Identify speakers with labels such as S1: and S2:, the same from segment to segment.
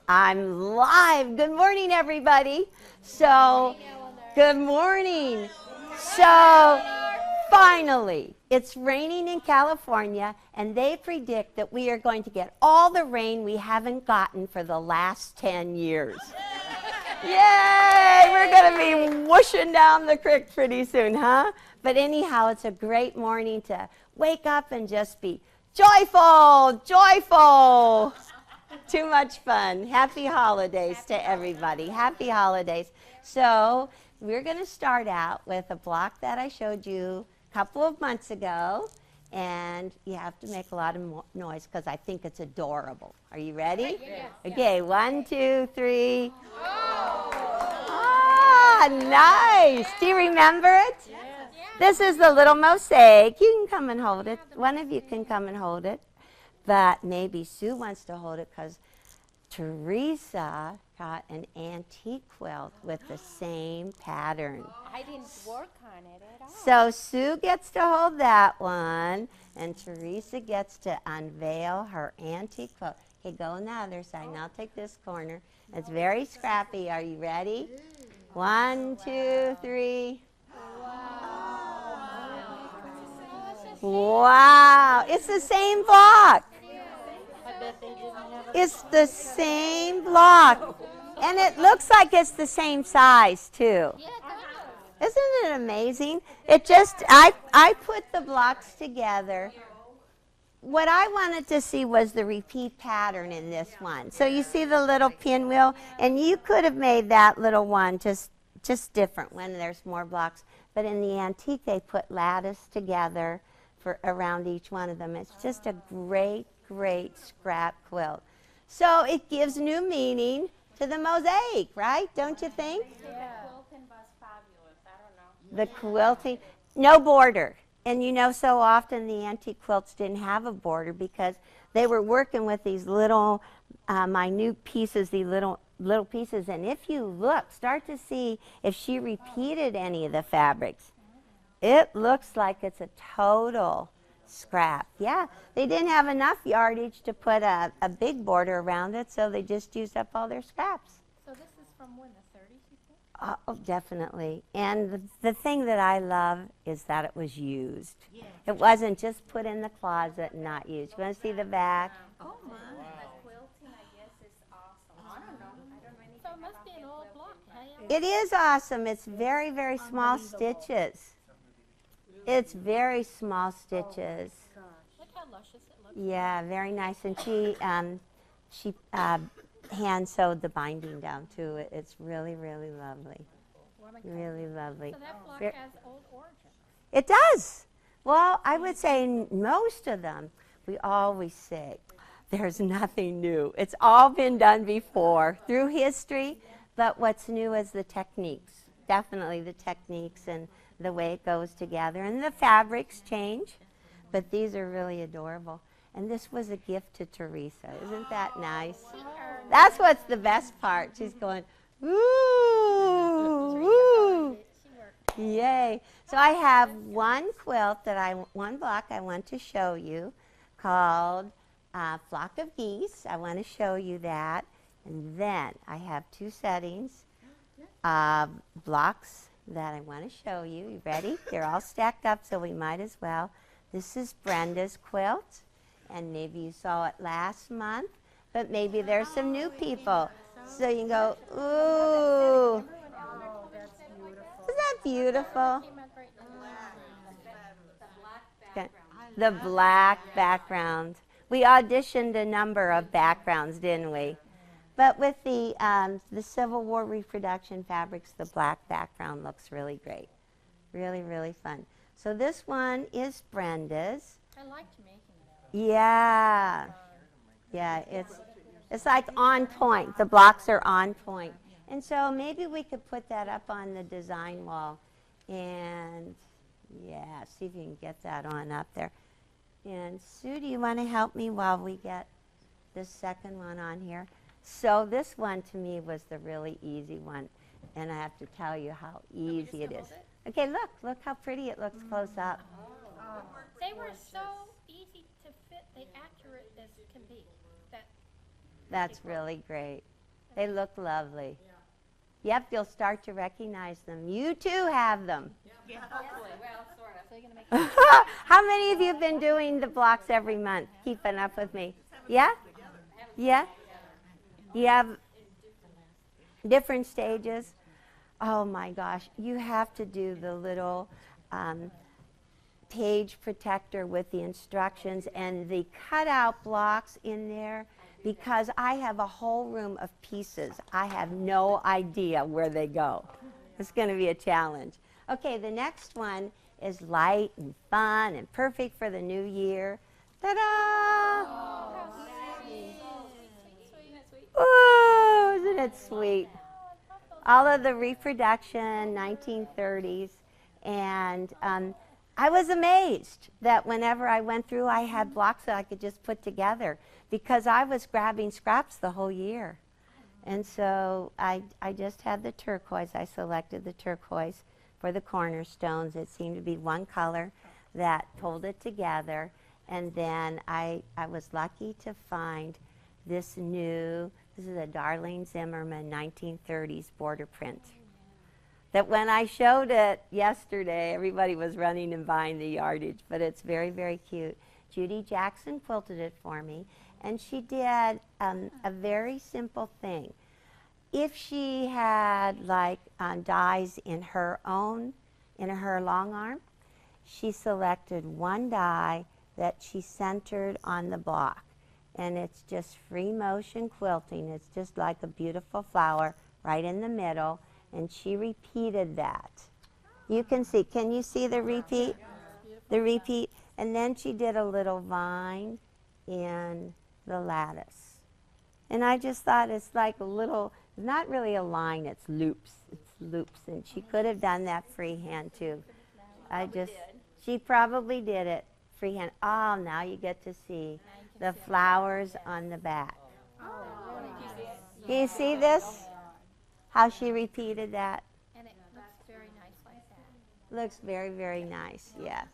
S1: I'm live. Good morning, everybody. So, good morning. So, finally, it's raining in California, and they predict that we are going to get all the rain we haven't gotten for the last 10 years. Yay! We're going to be whooshing down the creek pretty soon, huh? But anyhow, it's a great morning to wake up and just be joyful, joyful. Too much fun. Happy holidays to everybody. Happy holidays. So we're going to start out with a block that I showed you a couple of months ago. And you have to make a lot of noise because I think it's adorable. Are you ready?
S2: Yes.
S1: Okay, 1, 2, 3. Ah, nice. Do you remember it?
S2: Yes.
S1: This is the little mosaic. You can come and hold it. One of you can come and hold it. But maybe Sue wants to hold it because Teresa got an antique quilt with the same pattern.
S2: I didn't work on it at all.
S1: So Sue gets to hold that one, and Teresa gets to unveil her antique quilt. Okay, go on the other side, and I'll take this corner. It's very scrappy. Are you ready? 1, 2, 3. Wow, it's the same block. It's the same block. And it looks like it's the same size, too. Isn't it amazing? It just, I put the blocks together. What I wanted to see was the repeat pattern in this one. So you see the little pinwheel, and you could have made that little one just different when there's more blocks. But in the antique, they put lattice together for around each one of them. It's just a great, great scrap quilt. So it gives new meaning to the mosaic, right? Don't you think?
S2: Yeah. The quilting was fabulous. I don't know.
S1: The quilting, no border. And you know, so often the antique quilts didn't have a border because they were working with these little minute pieces, these little pieces. And if you look, start to see if she repeated any of the fabrics. It looks like it's a total scrap. Yeah, they didn't have enough yardage to put a big border around it, so they just used up all their scraps.
S2: So this is from when, the 30s, you think?
S1: Oh, definitely. And the thing that I love is that it was used.
S2: Yes.
S1: It wasn't just put in the closet and not used. You want to see the back?
S2: Oh, my. The quilting, I guess, is awesome. I don't know. I don't know anything. So it must be an old block.
S1: It is awesome. It's very, very small stitches. It's very small stitches.
S2: Look how luscious it looks.
S1: Yeah, very nice. And she hand sewed the binding down too. It's really, really lovely. Really lovely.
S2: So that block has old origins.
S1: It does. Well, I would say most of them, we always say, there's nothing new. It's all been done before through history, but what's new is the techniques. Definitely the techniques and the way it goes together. And the fabrics change, but these are really adorable. And this was a gift to Teresa. Isn't that nice? That's what's the best part. She's going, ooh, ooh. Yay. So I have one quilt one block I want to show you called Flock of Geese. I want to show you that. And then I have two settings of blocks that I want to show you. You ready? They're all stacked up, so we might as well. This is Brenda's quilt, and maybe you saw it last month, but maybe there's some new people. So you can go, ooh. Isn't that beautiful? Okay. The black background. We auditioned a number of backgrounds, didn't we? But with the Civil War reproduction fabrics, the black background looks really great. Really, really fun. So this one is Brenda's.
S2: I liked making it.
S1: Yeah. Yeah, it's like on point. The blocks are on point. And so maybe we could put that up on the design wall. And yeah, see if you can get that on up there. And Sue, do you want to help me while we get this second one on here? So this one to me was the really easy one, and I have to tell you how easy it is. Okay, look how pretty it looks close up.
S2: They were so easy to fit, they accurate as can be.
S1: That's really great. They look lovely. Yep, you'll start to recognize them. You too have them.
S2: Yeah, hopefully. Well, sort of. So you're going to make
S1: How many of you have been doing the blocks every month? Keeping up with me? Yeah? Yeah? You have different stages? Oh my gosh, you have to do the little page protector with the instructions and the cutout blocks in there, because I have a whole room of pieces. I have no idea where they go. It's going to be a challenge. Okay, the next one is light and fun and perfect for the new year. Ta-da! Oh, isn't it sweet? All of the reproduction, 1930s, and I was amazed that whenever I went through, I had blocks that I could just put together, because I was grabbing scraps the whole year. And so I just had the turquoise. I selected the turquoise for the cornerstones. It seemed to be one color that pulled it together. And then I was lucky to find this is a Darlene Zimmerman 1930s border print. That when I showed it yesterday, everybody was running and buying the yardage, but it's very, very cute. Judy Jackson quilted it for me, and she did a very simple thing. If she had like dies in her long arm, she selected one die that she centered on the block. And it's just free motion quilting. It's just like a beautiful flower right in the middle. And she repeated that. You can you see the repeat? The repeat. And then she did a little vine in the lattice. And I just thought it's like a little, not really a line, it's loops. It's loops. And she could have done that freehand too. She probably did it freehand. Oh, now you get to see the flowers on the back. Do you see this? How she repeated that?
S2: And it looks very nice like that.
S1: Looks very, very nice, yeah.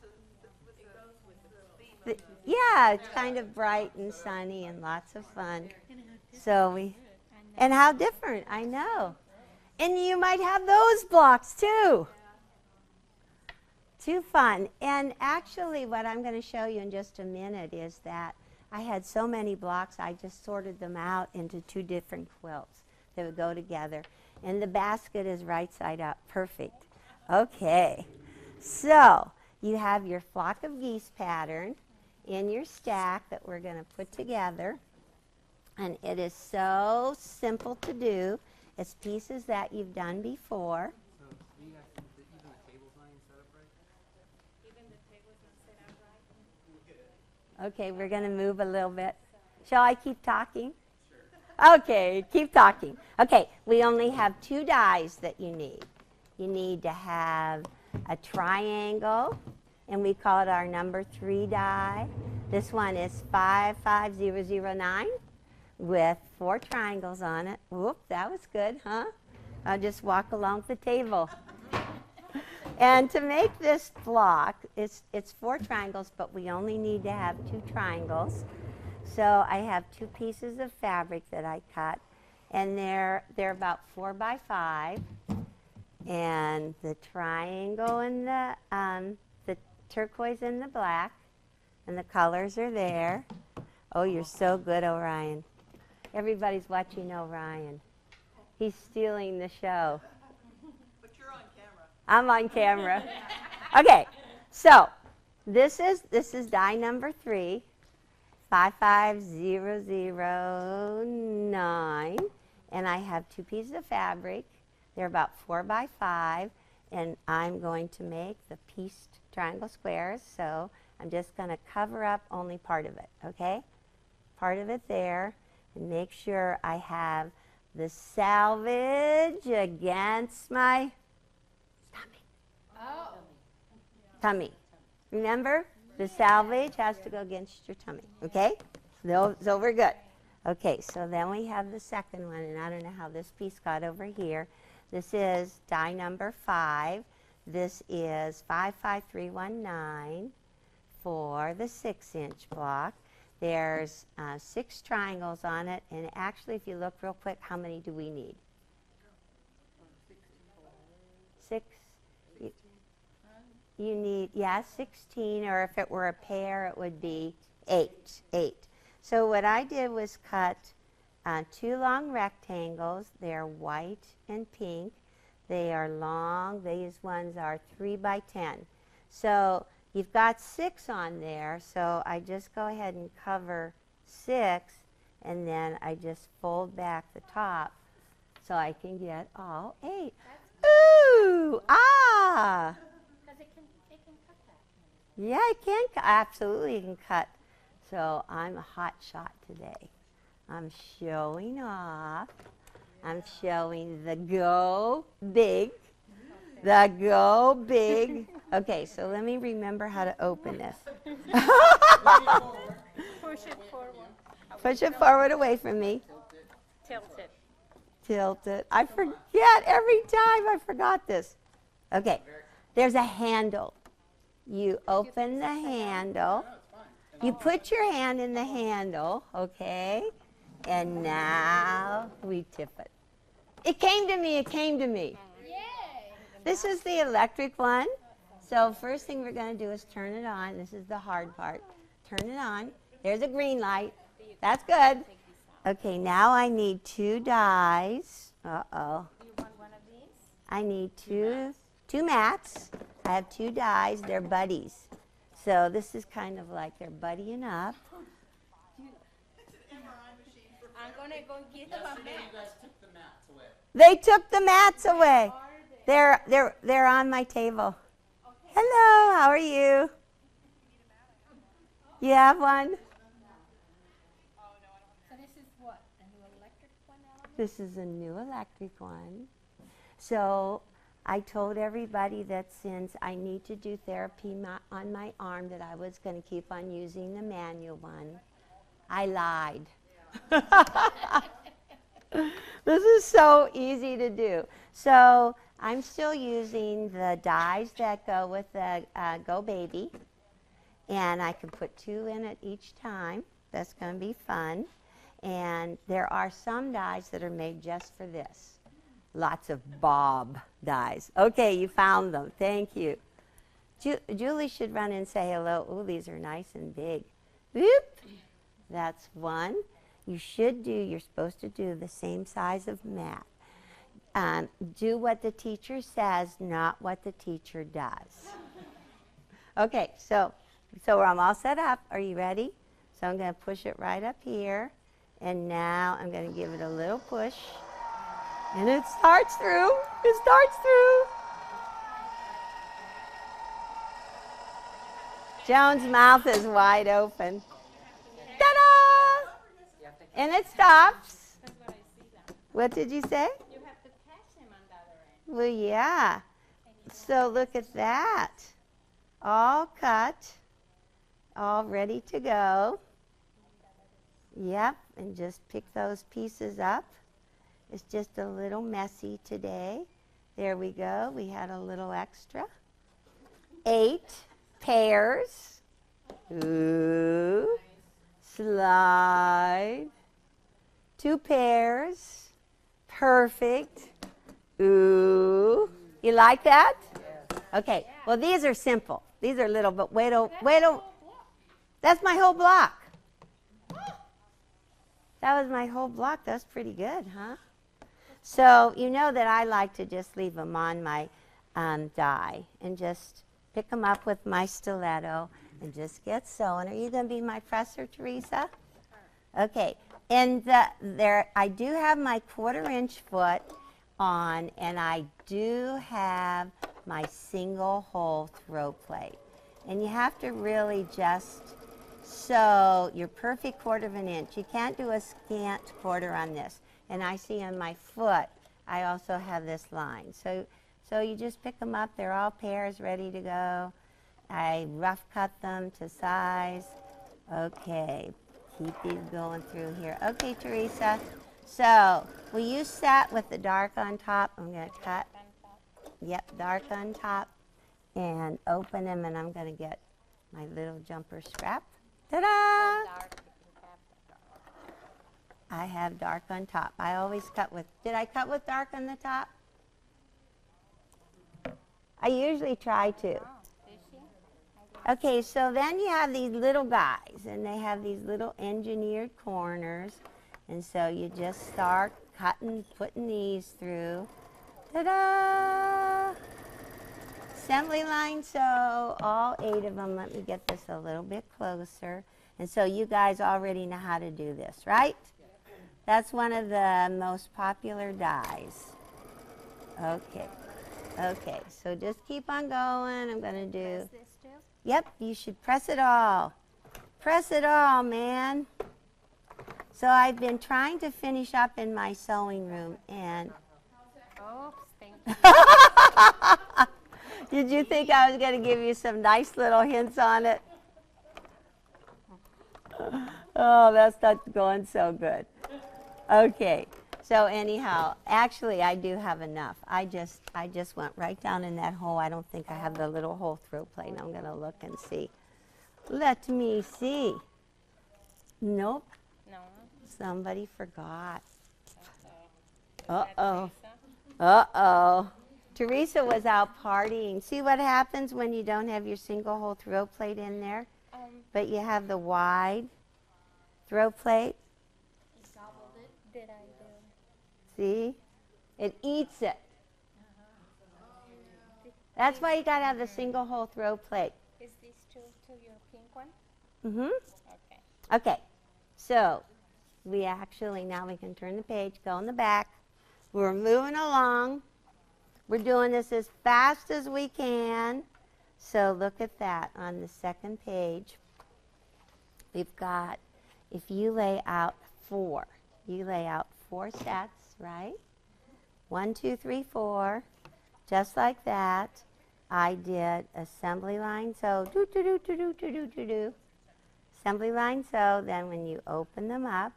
S1: Yeah, it's kind of bright and sunny and lots of fun. And how different, I know. And you might have those blocks too. Too fun. And actually what I'm going to show you in just a minute is that I had so many blocks, I just sorted them out into 2 different quilts that would go together. And the basket is right side up. Perfect. Okay. So you have your flock of geese pattern in your stack that we're going to put together. And it is so simple to do. It's pieces that you've done before.
S3: So even the table's not even set up right?
S2: Even the table's not set up right?
S1: Okay, we're going to move a little bit. Shall I keep talking? Sure. Okay, keep talking. Okay, we only have 2 dies that you need. You need to have a triangle, and we call it our number 3 die. This one is 55009 with 4 triangles on it. Whoop, that was good, huh? I'll just walk along the table. And to make this block, it's 4 triangles, but we only need to have 2 triangles. So I have 2 pieces of fabric that I cut, and they're about 4 by 5. And the triangle and the turquoise and the black, and the colors are there. Oh, you're so good, Orion. Everybody's watching Orion. He's stealing the show.
S4: But you're on camera.
S1: I'm on camera. Okay, so this is die number 3, 55009, and I have 2 pieces of fabric. They're about 4 by 5, and I'm going to make the pieced triangle squares. So I'm just going to cover up only part of it. Okay, part of it there, and make sure I have the salvage against my tummy. Remember, the salvage has to go against your tummy. Okay, so we're good. Okay, so then we have the second one, and I don't know how this piece got over here. This is die number 5. This is 55319 for the 6-inch block. There's 6 triangles on it, and actually, if you look real quick, how many do we need? 6. You need, 16, or if it were a pair, it would be 8. So what I did was cut 2 long rectangles. They're white and pink. They are long. These ones are 3 by 10. So you've got 6 on there, so I just go ahead and cover 6, and then I just fold back the top so I can get all 8. Ooh! Ah!
S2: Because it can cut that.
S1: Yeah, it can. Absolutely, it can cut. So I'm a hot shot today. I'm showing off. I'm showing the go big. The go big. Okay, so let me remember how to open this.
S2: Push it forward.
S1: Push it forward away from me.
S2: Tilt it.
S1: Tilt it. I forget every time. I forgot this. Okay, there's a handle. You open the handle. You put your hand in the handle, okay? And now we tip it. It came to me.
S2: Yay!
S1: This is the electric one. So first thing we're going to do is turn it on. This is the hard part. Turn it on. There's a green light. That's good. Okay, now I need 2 dies. Uh-oh.
S2: You want one of these?
S1: I need two mats. I have 2 dies. They're buddies. So this is kind of like they're buddying up.
S2: I'm going to go get them a
S3: You
S2: mat.
S3: guys took the mats away.
S1: They took the mats away. They're on my table. Hello, how are you? You have one?
S2: So this is what? A new electric one, Ellen?
S1: This is a new electric one. So I told everybody that since I need to do therapy on my arm that I was going to keep on using the manual one. I lied. This is so easy to do. So I'm still using the dies that go with the Go Baby. And I can put 2 in it each time. That's going to be fun. And there are some dies that are made just for this. Lots of Bob dies. Okay, you found them. Thank you. Julie should run and say hello. Ooh, these are nice and big. Whoop. That's one. You're supposed to do the same size of mat. Do what the teacher says, not what the teacher does. Okay, so I'm all set up. Are you ready? So I'm going to push it right up here. And now I'm going to give it a little push. And it starts through. It starts through. Joan's mouth is wide open. Ta-da! And it stops.
S2: That's what I see them.
S1: What did you say?
S2: You have to catch them on the other end.
S1: Well, yeah. So look at that. All cut. All ready to go. Yep, and just pick those pieces up. It's just a little messy today. There we go. We had a little extra. 8 pairs. Ooh. Slide. 2 pairs. Perfect. Ooh. You like that? Okay. Well, these are simple. These are little, but wait till. That's my whole block. That was my whole block. That's pretty good, huh? So you know that I like to just leave them on my die and just pick them up with my stiletto and just get sewing. Are you going to be my presser, Teresa? Okay. And there, I do have my 1/4-inch foot on, and I do have my single hole throw plate. And you have to really just sew your perfect 1/4 inch. You can't do a scant quarter on this. And I see on my foot, I also have this line. So you just pick them up. They're all pairs ready to go. I rough cut them to size. Okay, keep these going through here. Okay, Teresa. So will you set with the dark on top? I'm going to cut. Yep, dark on top. And open them, and I'm going to get my little jumper scrap. Ta-da! I have dark on top. I always cut with, did I cut with dark on the top? I usually try to. Okay, so then you have these little guys, and they have these little engineered corners. And so you just start cutting, putting these through. Ta-da! Assembly line sew, all 8 of them. Let me get this a little bit closer. And so you guys already know how to do this, right? That's one of the most popular dies. Okay. Okay, so just keep on going. I'm going to do...
S2: Press this too?
S1: Yep, you should press it all. Press it all, man. So I've been trying to finish up in my sewing room, and...
S2: Oops, thank you.
S1: Did you think I was going to give you some nice little hints on it? Oh, that's not going so good. Okay, so anyhow, actually I do have enough. I just went right down in that hole. I don't think I have the little hole throw plate. I'm going to look and see. Let me see. Nope,
S2: No.
S1: somebody forgot. Uh-oh. Uh-oh. Teresa was out partying. See what happens when you don't have your single hole throw plate in there, but you have the wide throw plate?
S2: Gobbled it. Did I do?
S1: See? It eats it. That's why you got to have the single hole throw plate.
S2: Is this to your pink one?
S1: Mm-hmm.
S2: Okay.
S1: Okay. So we actually, now we can turn the page, go in the back. We're moving along. We're doing this as fast as we can. So look at that on the second page. We've got, if you lay out 4, you lay out 4 sets, right? 1, 2, 3, 4. Just like that. I did assembly line sew, do. Assembly line sew, then when you open them up,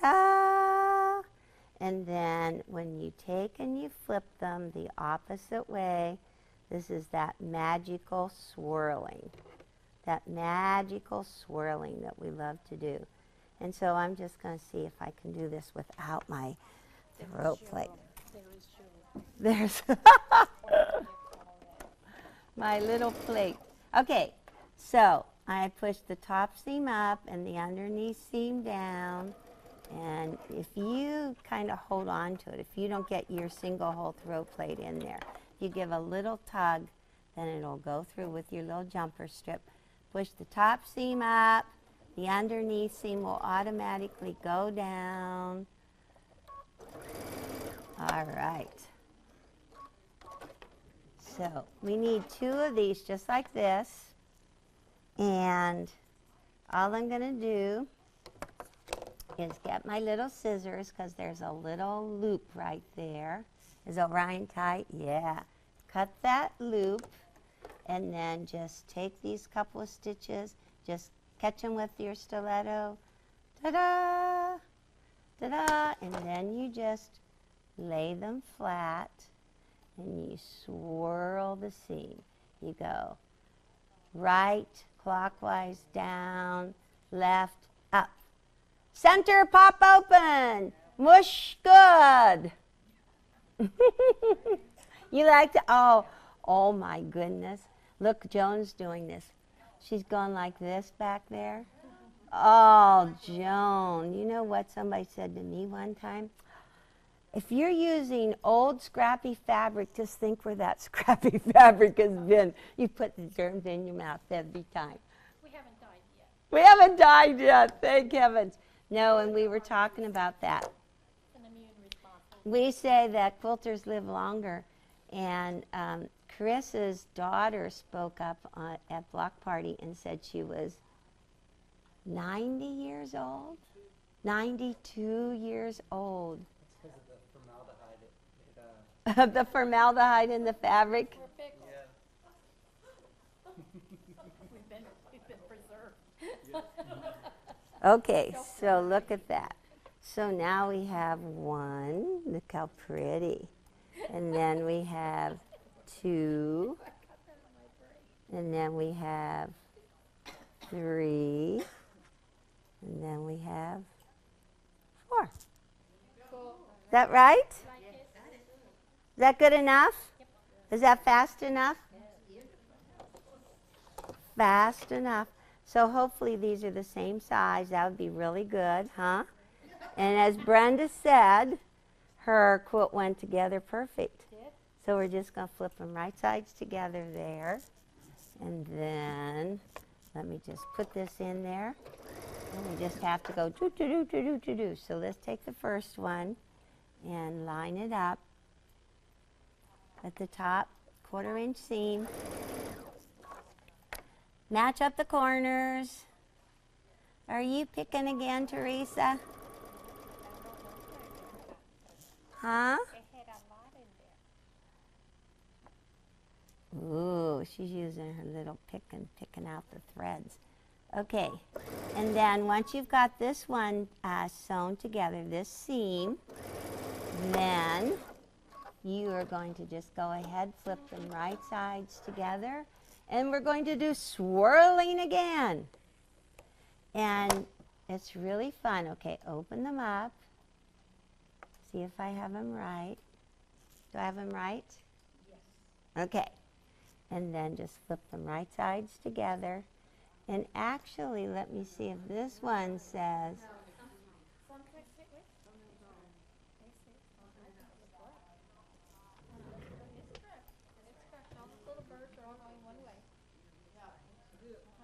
S1: ta-da! And then when you take and you flip them the opposite way, this is that magical swirling. That magical swirling that we love to do. And so I'm just going to see if I can do this without my throw plate. There's my little plate. Okay, so I push the top seam up and the underneath seam down. And if you kind of hold on to it, if you don't get your single hole throw plate in there, you give a little tug, then it'll go through with your little jumper strip. Push the top seam up, the underneath seam will automatically go down. All right. So we need 2 of these just like this. And all I'm going to do is get my little scissors, because there's a little loop right there. Is Orion tight? Yeah. Cut that loop, and then just take these couple of stitches, just catch them with your stiletto, ta-da, ta-da, and then you just lay them flat, and you swirl the seam. You go right, clockwise, down, left, up. Center, pop open. Mush, good. You like to, oh my goodness. Look, Joan's doing this. She's going like this back there. Oh, Joan, you know what somebody said to me one time? If you're using old scrappy fabric, just think where that scrappy fabric has been. You put the germs in your mouth every time.
S2: We haven't died yet.
S1: We haven't died yet, thank heavens. No, and we were talking about that.
S2: An immune response.
S1: We say that quilters live longer, and Chris's daughter spoke up at Block Party and said she was 90 years old? 92 years old.
S3: It's because of the formaldehyde.
S1: The formaldehyde in the fabric.
S2: We're fixed.
S3: Yeah.
S2: We've been preserved.
S1: Okay, so look at that. So now we have 1, look how pretty. And then we have 2, and then we have 3, and then we have more.
S2: Cool.
S1: Is that right?
S2: Like it.
S1: Is that good enough? Is that fast enough? Fast enough. So hopefully these are the same size. That would be really good, huh? And as Brenda said, her quilt went together perfect. So we're just going to flip them right sides together there. And then let me just put this in there. And we just have to go do. So let's take the first one and line it up at the top, 1/4 inch seam. Match up the corners. Are you picking again, Teresa? Huh?
S2: It had a lot in there.
S1: Ooh, she's using her little pick and picking out the threads. Okay, and then once you've got this one sewn together, this seam, then you are going to just go ahead, flip them right sides together, and we're going to do swirling again. And it's really fun. Okay, open them up. See if I have them right. Do I have them right? Yes. Okay. And then just flip them right sides together. And actually, let me see if this one says,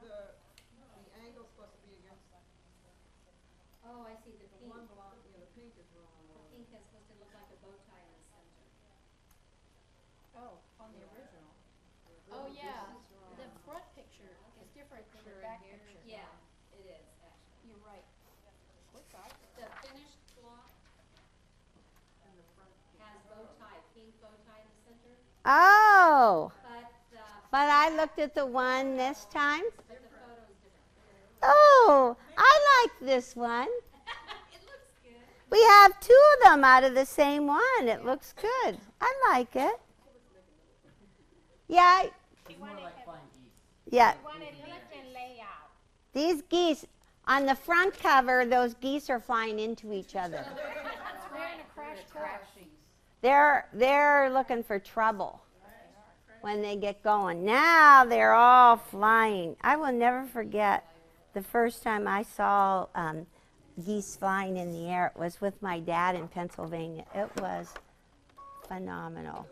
S4: The angle's supposed to be against
S5: Oh, I see, the pink.
S4: one block, the pink is wrong.
S5: The pink is supposed to look like a bow tie in the center.
S2: Oh, on the original. Oh, yeah. The front picture is different than the back picture.
S5: Yeah, it is, actually.
S2: You're right. Quick eye.
S5: The finished block has bow tie, pink bow tie in the center,
S1: oh,
S5: but
S1: but I looked at the one this time.
S5: the photo is different.
S1: Oh, I like this one.
S5: It looks good.
S1: We have 2 of them out of the same one. It looks good. I like it. Yeah,
S3: It's more like flying geese.
S1: yeah.
S2: Wanted neat and layout.
S1: These geese, on the front cover, those geese are flying into each other.
S2: We're in a crash course.
S1: They're looking for trouble when they get going. Now they're all flying. I will never forget the first time I saw geese flying in the air. It was with my dad in Pennsylvania. It was phenomenal.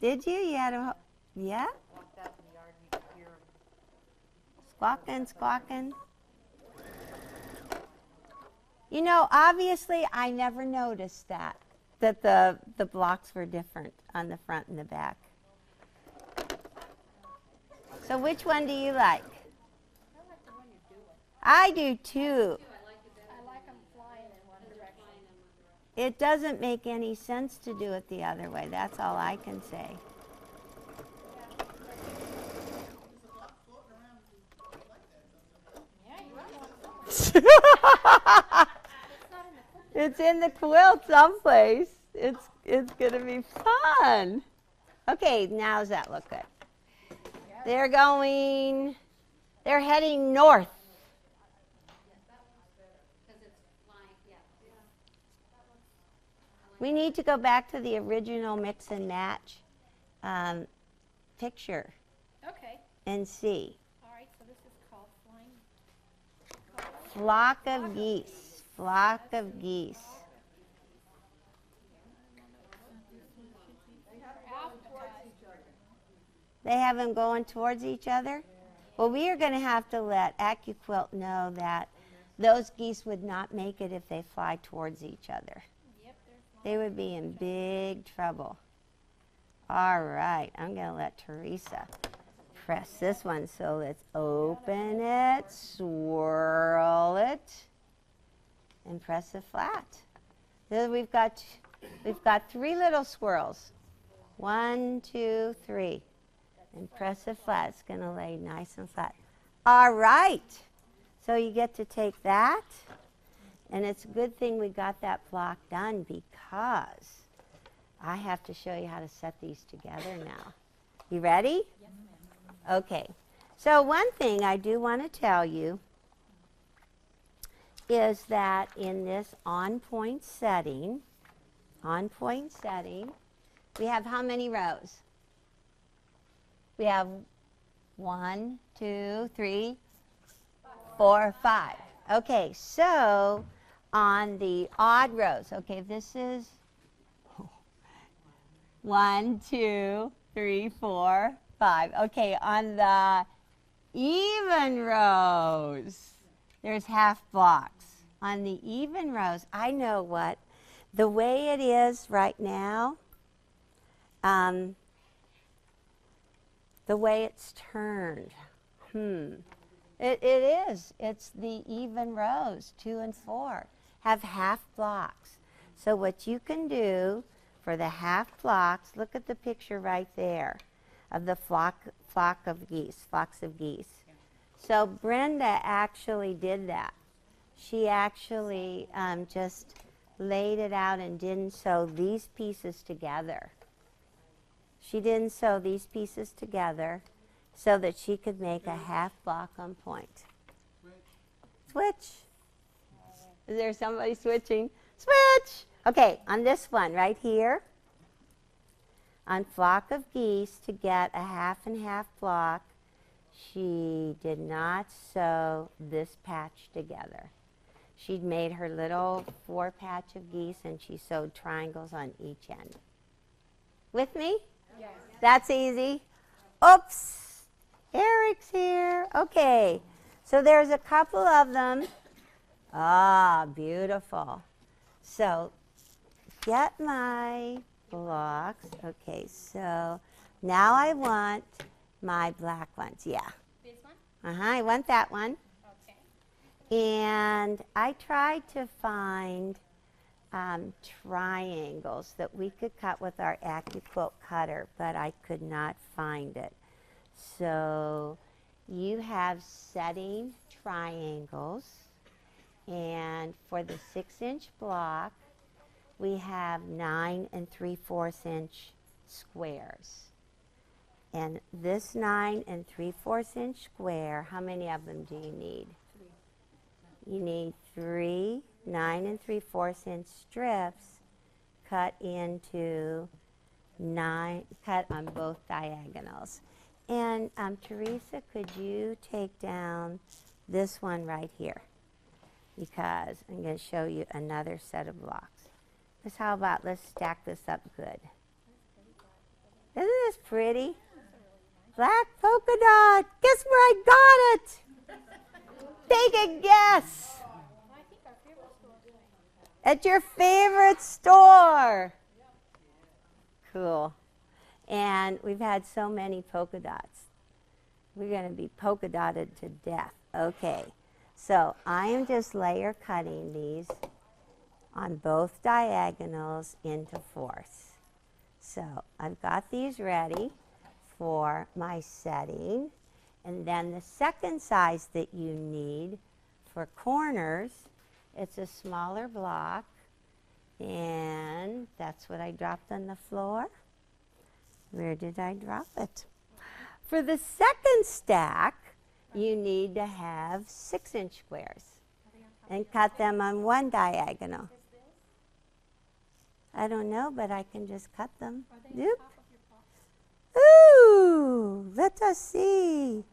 S1: Did you? You had a, yeah? Squawking, squawking. You know, obviously, I never noticed that the blocks were different on the front and the back. So which one do you like?
S2: I like the one you're doing.
S1: I do too.
S2: I like them flying in one direction.
S1: It doesn't make any sense to do it the other way. That's all I can say.
S2: Yeah, you want
S1: It's in the quilt someplace. It's gonna be fun. Okay, now does that look good? They're heading north.
S5: Because it's flying, yeah.
S1: We need to go back to the original mix and match picture
S2: Okay.
S1: and see.
S2: All right, so this is called flying.
S1: Flock of geese. Flock of geese. They have them going towards each other? Well, we are going to have to let Accuquilt know that those geese would not make it if they fly towards each other.
S2: Yep,
S1: They would be in big trouble. All right, I'm going to let Teresa press this one. So let's open it, swirl it, and press it flat. Then we've got 3 little swirls. 1, 2, 3. And press it flat. It's going to lay nice and flat. All right. So you get to take that. And it's a good thing we got that block done because I have to show you how to set these together now. You ready? Yes, ma'am. Okay. So one thing I do want to tell you is that in this on-point setting, we have how many rows? We have 1, 2, 3, 4, 5. Okay, so on the odd rows, okay, this is 1, 2, 3, 4, 5. Okay, on the even rows, there's half blocks. On the even rows, I know what, the way it is right now, the way it's turned, it is. It's the even rows, 2 and 4, have half blocks. So what you can do for the half blocks, look at the picture right there of the flocks of geese. So Brenda actually did that. She actually just laid it out and didn't sew these pieces together. She didn't sew these pieces together so that she could make a half block on point. Switch. Is there somebody switching? Switch! Okay, on this one right here, on flock of geese, to get a half and half block, she did not sew this patch together. She'd made her little 4 patch of geese and she sewed triangles on each end. With me?
S2: Yes.
S1: That's easy. Oops, Eric's here. Okay, so there's a couple of them. Ah, beautiful. So get my blocks. Okay, so now I want my black ones. Yeah.
S2: This one?
S1: I want that one.
S2: Okay.
S1: And I tried to find triangles that we could cut with our Accuquilt cutter, but I could not find it. So you have setting triangles, and for the 6-inch block, we have 9 3/4 inch squares. And this 9 3/4 inch square, how many of them do you need? 3. You need 3 9 3/4 inch strips cut into 9, cut on both diagonals. And Teresa, could you take down this one right here? Because I'm going to show you another set of blocks. Let's, how about, let's stack this up good. Isn't this pretty? Black polka dot. Guess where I got it? Take a guess.
S2: I think our favorite store is
S1: At your favorite store. Cool. And we've had so many polka dots. We're going to be polka dotted to death. Okay. So I am just layer cutting these on both diagonals into 4ths. So I've got these ready for my setting. And then the second size that you need for corners, it's a smaller block. And that's what I dropped on the floor. Where did I drop it? For the second stack, you need to have 6-inch squares and cut them on one diagonal. I don't know, but I can just cut them. Yep. Ooh, let us see.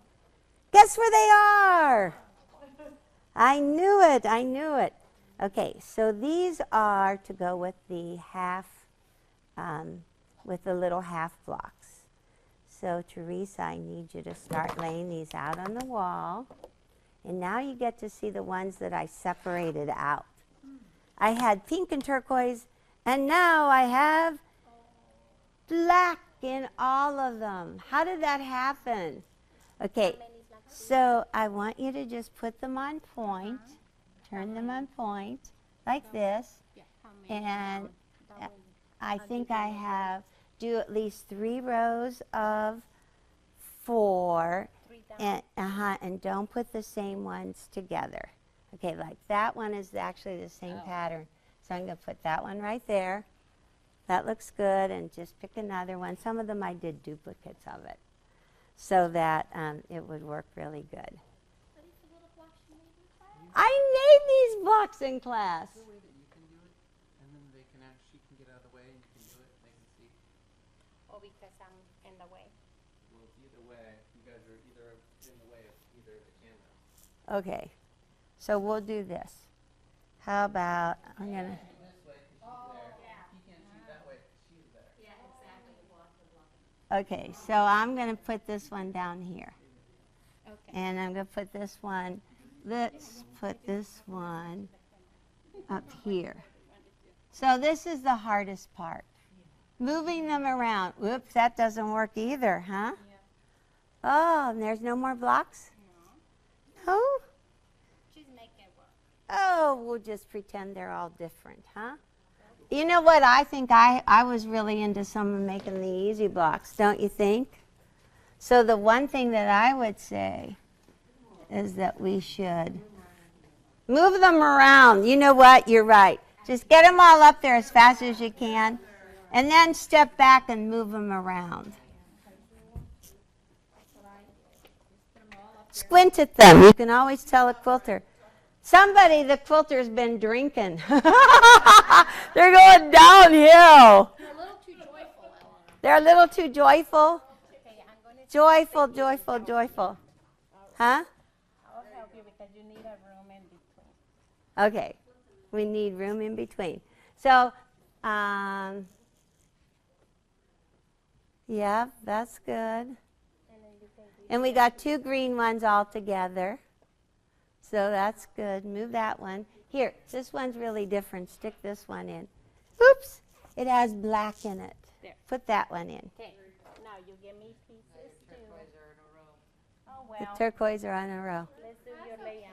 S1: Guess where they are? I knew it, I knew it. Okay, so these are to go with the half, with the little half blocks. So Teresa, I need you to start laying these out on the wall. And now you get to see the ones that I separated out. I had pink and turquoise, and now I have black in all of them. How did that happen? Okay, so I want you to just put them on point, turn them on point, like this. And I think I have, do at least 3 rows of 4, and don't put the same ones together. Okay, like that one is actually the same pattern. So I'm going to put that one right there. That looks good, and just pick another one. Some of them I did duplicates of it so that it would work really good. I made made these blocks in class.
S3: Is there a way that you can do it, and then they can she can get out of the way, and you can do it, and they can see?
S2: Oh, because I'm in the way.
S3: Well, it's either way. You guys are either in the way of either of the cameras.
S1: Okay, so we'll do this. How about, I'm going to,
S3: This way, 'cause she's there. He can't shoot that way, 'cause she's there.
S5: Yeah, exactly, block the block.
S1: okay, so I'm going to put this one down here.
S2: Okay.
S1: And I'm going to put this one, let's put this one up here. So this is the hardest part. Moving them around. Whoops, that doesn't work either, huh? Oh, and there's no more blocks? No?
S2: She's making it work.
S1: Oh, we'll just pretend they're all different, huh? You know what? I think I was really into some of making the easy blocks, don't you think? So the one thing that I would say is that we should move them around. You know what? You're right. Just get them all up there as fast as you can, and then step back and move them around. Squint at them. You can always tell a quilter. The quilter's been drinking. They're going downhill.
S2: You're a little too joyful, Eleanor.
S1: They're a little too joyful.
S2: Okay, I'm going to.
S1: Joyful, joyful, joyful. Huh?
S2: I'll help you because you need a room in between.
S1: Okay. We need room in between. So, yeah, that's good.
S2: And then you can do.
S1: And we got 2 green ones all together. So that's good. Move that one. Here, this one's really different. Stick this one in. Oops, it has black in it.
S2: There.
S1: Put that one in.
S2: Okay, now you give me pieces too. Oh,
S1: The
S2: well,
S1: turquoise are on a row.
S2: let's do your layout.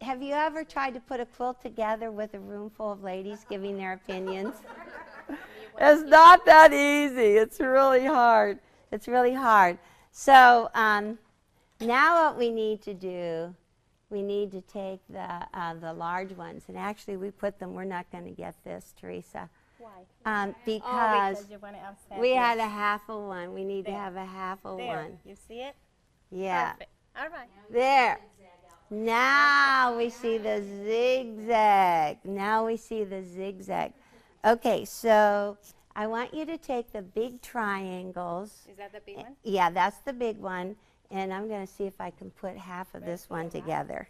S1: Have you ever tried to put a quilt together with a room full of ladies giving their opinions? It's not that easy. It's really hard. It's really hard. So now what we need to do, we need to take the large ones, and actually we put them. We're not going to get this, Teresa,
S2: Why?
S1: because
S2: You want to offset
S1: we
S2: this.
S1: had a half of one. We need to
S2: There.
S1: have a half of
S2: There,
S1: one.
S2: you see it?
S1: Yeah.
S2: Perfect. All right.
S1: There. Now we see the zigzag. Now we see the zigzag. Okay, so I want you to take the big triangles.
S2: Is that the big one?
S1: Yeah, that's the big one. And I'm going to see if I can put half of this one together.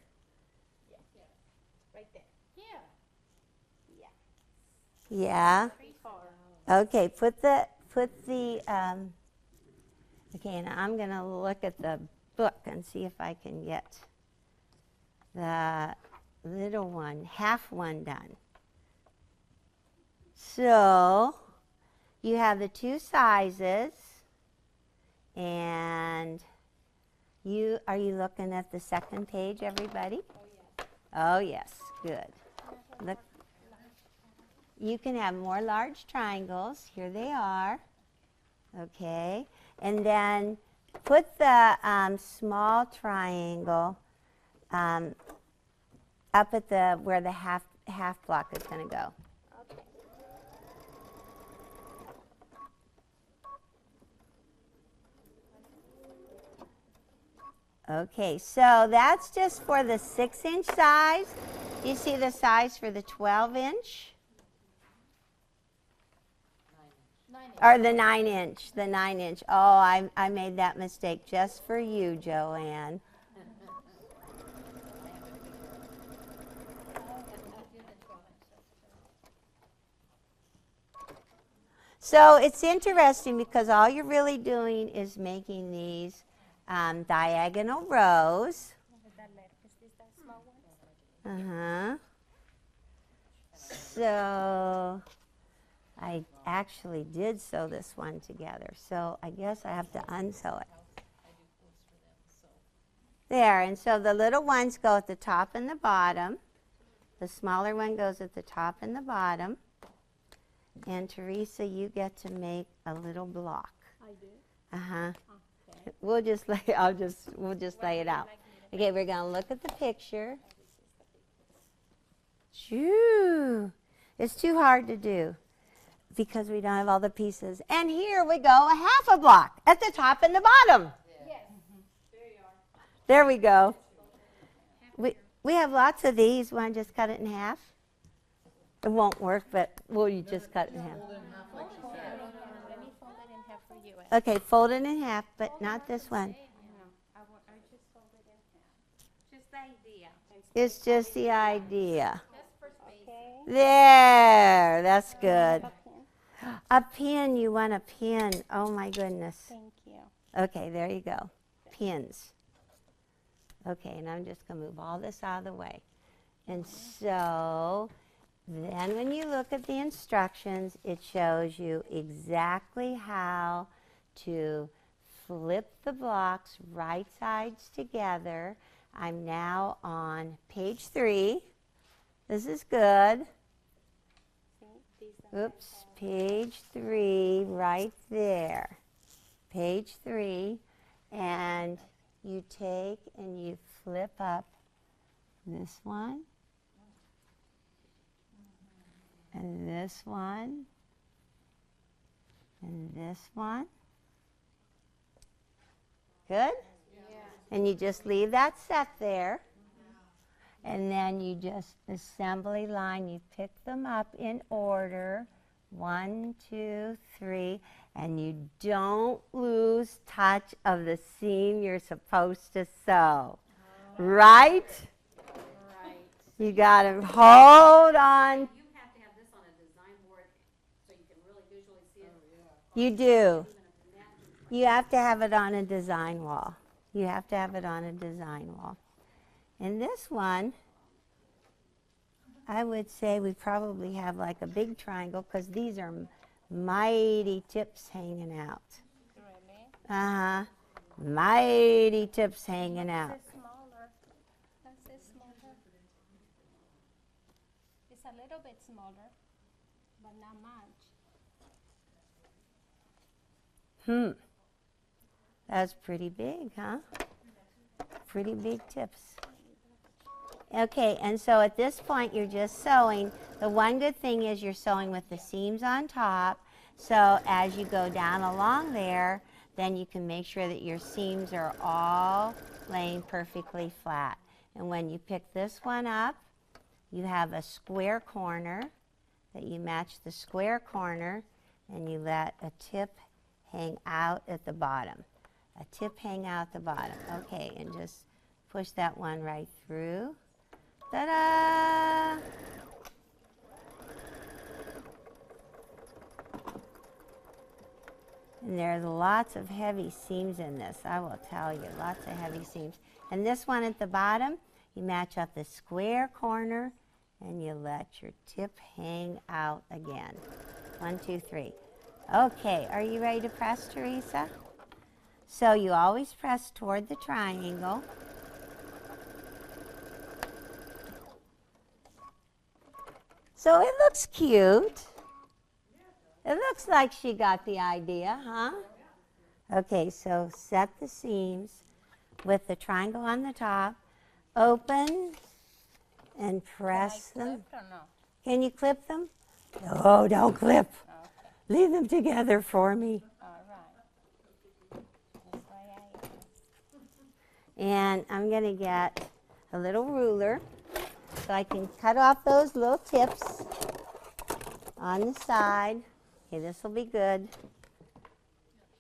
S2: Right there. Yeah.
S1: Yeah?
S2: 3, 4.
S1: Okay, okay, and I'm going to look at the book and see if I can get the little one, half one done. So you have the 2 sizes, and are you looking at the second page, everybody? Oh yes, good. Look, you can have more large triangles. Here they are. Okay, and then put the small triangle up at where the half block is going to go.
S2: Okay.
S1: Okay, so that's just for the 6-inch size. You see the size for the 12-inch?
S2: 9 inch.
S1: Or the 9-inch, the 9-inch. Oh, I made that mistake just for you, Joanne. So it's interesting because all you're really doing is making these diagonal rows.
S2: Is that left? Is this that small one?
S1: Uh-huh. So I actually did sew this one together, so I guess I have to unsew it. There, and so the little ones go at the top and the bottom. The smaller one goes at the top and the bottom. And Teresa, you get to make a little block.
S2: I do.
S1: Uh-huh.
S2: Okay.
S1: We'll just lay it out. Okay, we're gonna look at the picture. Shoo! It's too hard to do because we don't have all the pieces. And here we go, a half a block at the top and the bottom.
S2: Yes.
S1: There we go. We have lots of these. Want to just cut it in half? It won't work, but you just cut it in half.
S3: Fold it in half like she said.
S2: Let me fold it in half for you.
S1: Okay, fold it in half, but not this one.
S2: I just fold it in half.
S5: Just the idea.
S1: It's just the idea.
S2: Just for space.
S5: Okay.
S1: There, that's good. A pin, you want a pin. Oh my goodness.
S5: Thank you.
S1: Okay, there you go. Pins. Okay, and I'm just going to move all this out of the way. And so then when you look at the instructions, it shows you exactly how to flip the blocks right sides together. I'm now on page 3. This is good.
S5: See, these are
S1: Oops, page 3 right there. Page 3, and you take and you flip up this one, and this one, and this one. Good? And you just leave that set there. And then you just assembly line, you pick them up in order. 1, 2, 3. And you don't lose touch of the seam you're supposed to sew. Right?
S2: Right.
S1: You got to hold on.
S5: You have to have this on a design board so you can really visually see it.
S1: You do. You have to have it on a design wall. You have to have it on a design wall. And this one, I would say we probably have like a big triangle because these are mighty tips hanging out.
S5: Really?
S1: Uh-huh. Mighty tips hanging out.
S2: It's smaller. That's smaller. It's a little bit smaller, but not much.
S1: That's pretty big, huh? Pretty big tips. Okay, and so at this point you're just sewing. The one good thing is you're sewing with the seams on top. So as you go down along there, then you can make sure that your seams are all laying perfectly flat. And when you pick this one up, you have a square corner that you match the square corner, and you let a tip hang out at the bottom. A tip hang out the bottom. Okay, and just push that one right through. Ta-da! And there's lots of heavy seams in this, I will tell you, lots of heavy seams. And this one at the bottom, you match up the square corner and you let your tip hang out again. 1, 2, 3. Okay, are you ready to press, Teresa? So you always press toward the triangle. So it looks cute. It looks like she got the idea, huh? Okay, so set the seams with the triangle on the top. Open and press them.
S5: Clip or no?
S1: Can you clip them? No, don't clip.
S5: Okay.
S1: Leave them together for me.
S5: All right. That's why I
S1: And I'm going to get a little ruler so I can cut off those little tips on the side. Okay, this will be good.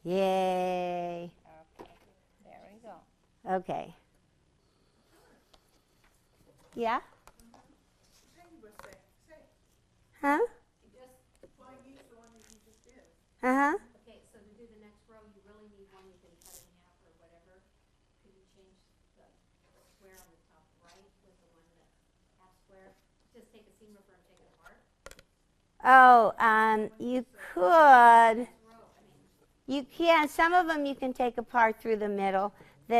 S1: Yay.
S5: Okay. There we go.
S1: Okay. Yeah? Huh? Uh-huh.
S5: Okay, so to do the next row, you really need one you can cut in half or whatever. Could you change the square on the top right with the one that half square? Just take a seam ripper and take it apart.
S1: Oh, you could. You can. Some of them you can take apart through the middle.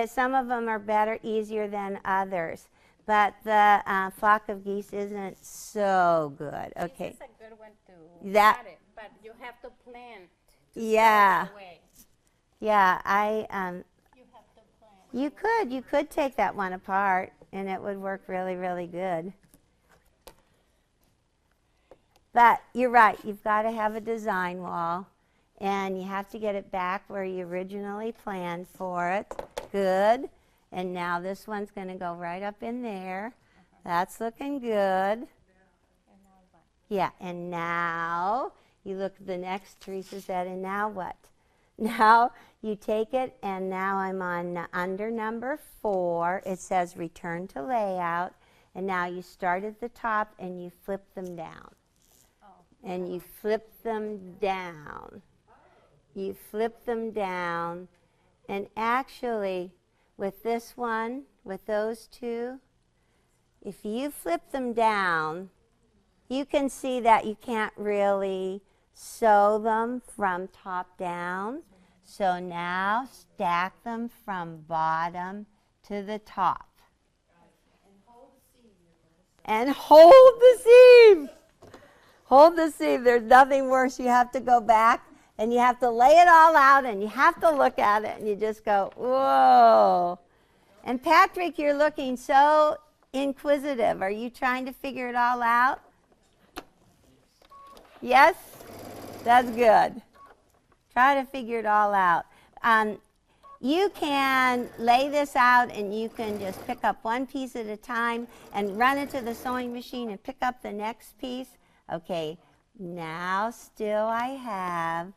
S1: Some of them are better, easier than others. But the flock of geese isn't so good. Okay.
S5: This is a good one to
S1: That-
S5: cut it, but you have to plan to
S1: Yeah.
S5: sew it away.
S1: Yeah,
S2: You have to plan.
S1: you could take that one apart and it would work really, really good. But you're right, you've got to have a design wall and you have to get it back where you originally planned for it. Good. And now this one's going to go right up in there. That's looking good. Yeah, and now you look at the next, Teresa said, and now what? Now you take it, and now I'm on under number 4. It says return to layout. And now you start at the top and you flip them down. And you flip them down. You flip them down. And actually, with this one, with those two, if you flip them down, you can see that you can't really sew them from top down. So now stack them from bottom to the top. And hold the seam. Hold the seam. There's nothing worse. You have to go back and you have to lay it all out and you have to look at it and you just go, whoa. And Patrick, you're looking so inquisitive. Are you trying to figure it all out? Yes? That's good. Try to figure it all out. You can lay this out and you can just pick up one piece at a time and run it to the sewing machine and pick up the next piece. Okay, now still I have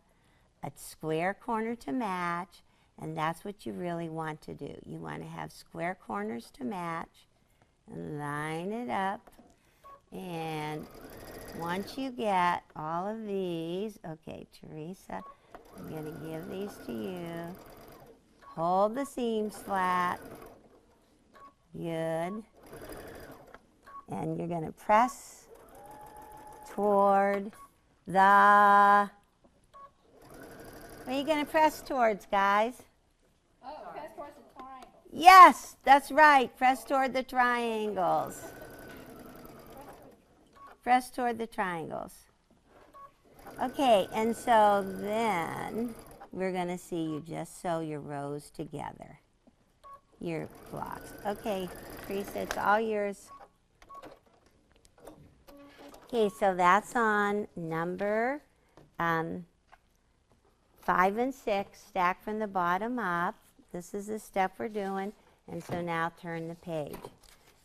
S1: a square corner to match, and that's what you really want to do. You want to have square corners to match and line it up. And once you get all of these, okay, Teresa, I'm going to give these to you. Hold the seams flat. Good. And you're going to press toward the... What are you going to press towards, guys?
S2: Oh, press towards the triangle.
S1: Yes, that's right. Press toward the triangles. Press toward the triangles. Okay, and so then we're going to see you just sew your rows together, your blocks. Okay, Teresa, it's all yours. Okay, so that's on number 5 and 6, stack from the bottom up. This is the step we're doing, and so now turn the page.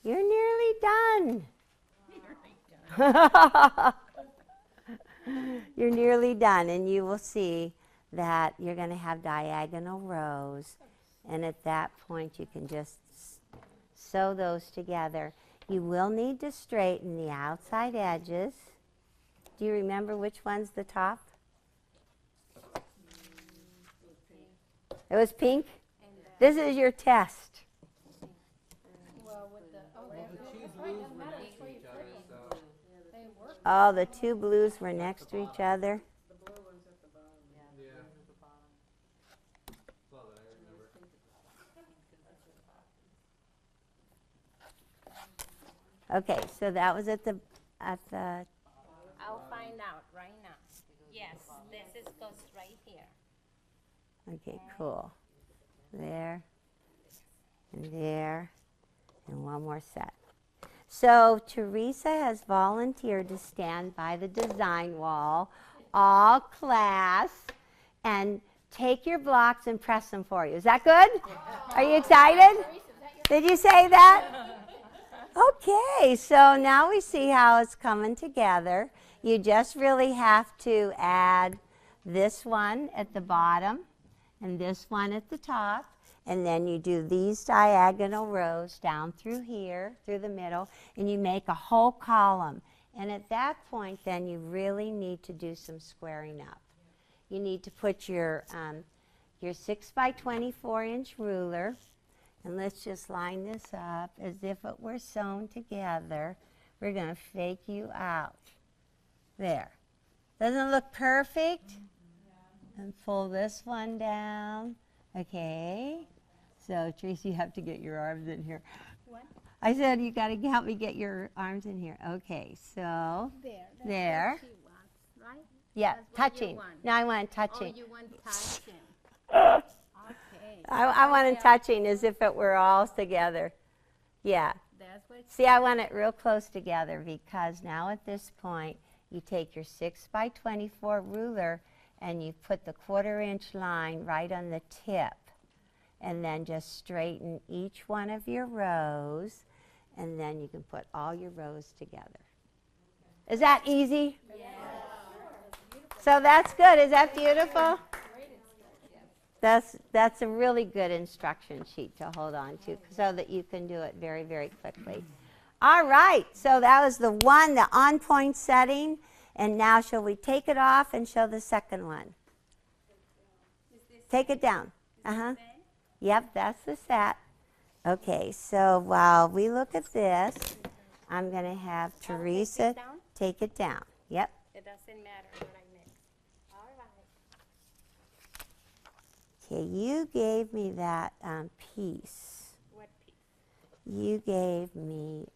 S1: You're nearly done. You're nearly done, and you will see that you're going to have diagonal rows, and at that point you can just sew those together. You will need to straighten the outside edges. Do you remember which one's the top? It was pink? This is your test.
S2: Well, with the, oh,
S3: Well, the two
S2: it
S3: blues
S2: doesn't
S3: were
S2: matter
S3: next
S2: which way
S3: to
S2: you
S3: each
S2: flip
S3: other,
S2: them.
S3: so
S2: They work.
S1: Oh, the two blues were next to each other.
S4: The blue one's at the bottom.
S3: yeah. That's all that I remember.
S1: Okay, so that was at the
S5: I'll find out right now. Yes, this is goes right here.
S1: okay, cool. There, and there, and one more set. So Teresa has volunteered to stand by the design wall, all class, and take your blocks and press them for you. Is that good? Are you excited? Did you say that? Okay, so now we see how it's coming together. You just really have to add this one at the bottom and this one at the top, and then you do these diagonal rows down through here, through the middle, and you make a whole column. And at that point, then you really need to do some squaring up. You need to put your 6 by 24 inch ruler, and let's just line this up as if it were sewn together. We're going to fake you out. There. Doesn't it look perfect? And pull this one down. Okay. So, Tracy, you have to get your arms in here.
S2: What?
S1: I said you got to help me get your arms in here. Okay, so
S2: There.
S1: there.
S5: What she wants, right?
S1: Yeah,
S5: That's what you
S1: touching.
S5: want.
S1: No, I want
S5: Oh,
S1: touching.
S5: you want touching. Okay.
S1: I want it touching as if it were all together. Yeah.
S5: That's what.
S1: See, I want it real close together because now at this point, you take your 6 by 24 ruler and you put the 1/4 inch line right on the tip. and then just straighten each one of your rows, and then you can put all your rows together. Is that easy?
S2: Yeah.
S1: So that's good. Is that beautiful? That's a really good instruction sheet to hold on to so that you can do it very, very quickly. All right, so that was the one, the on-point setting. And now shall we take it off and show the second one? Take it down. Uh-huh. Yep, that's the set. Okay, so while we look at this, I'm going to have Teresa take it down. Yep.
S2: It doesn't matter what I mix. All right.
S1: Okay, you gave me that piece.
S2: What piece?
S1: You gave me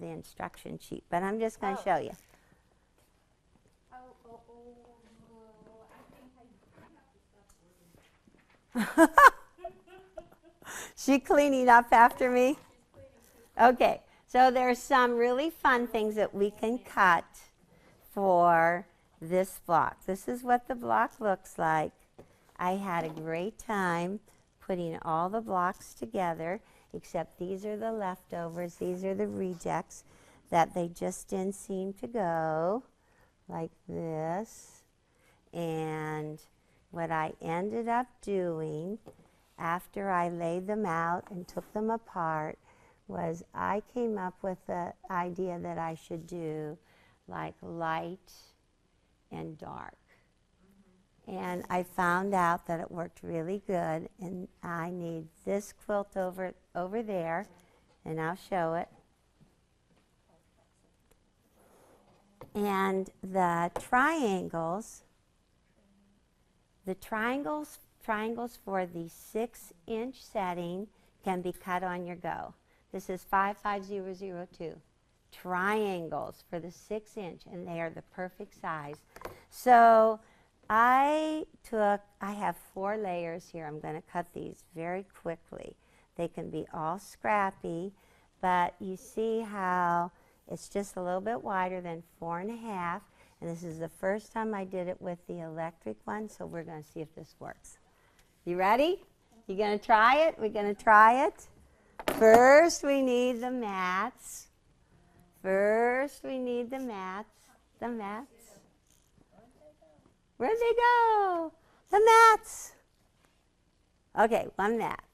S1: the instruction sheet, but I'm just going to show you.
S2: I think
S1: She cleaning up after me? Okay, so there's some really fun things that we can cut for this block. This is what the block looks like. I had a great time putting all the blocks together, except these are the leftovers. These are the rejects that they just didn't seem to go, like this. And what I ended up doing after I laid them out and took them apart was I came up with the idea that I should do like light and dark. And I found out that it worked really good, and I need this quilt over there, and I'll show it. And the triangles for the 6-inch setting can be cut on your go. This is 55002. Triangles for the 6-inch, and they are the perfect size. So I have 4 layers here. I'm going to cut these very quickly. They can be all scrappy, but you see how it's just a little bit wider than 4.5. And this is the first time I did it with the electric one, so we're going to see if this works. You ready? You going to try it? We're going to try it. First, we need the mats. First, we need the mats. The mats. Where'd they go? The mats. Okay, one mat.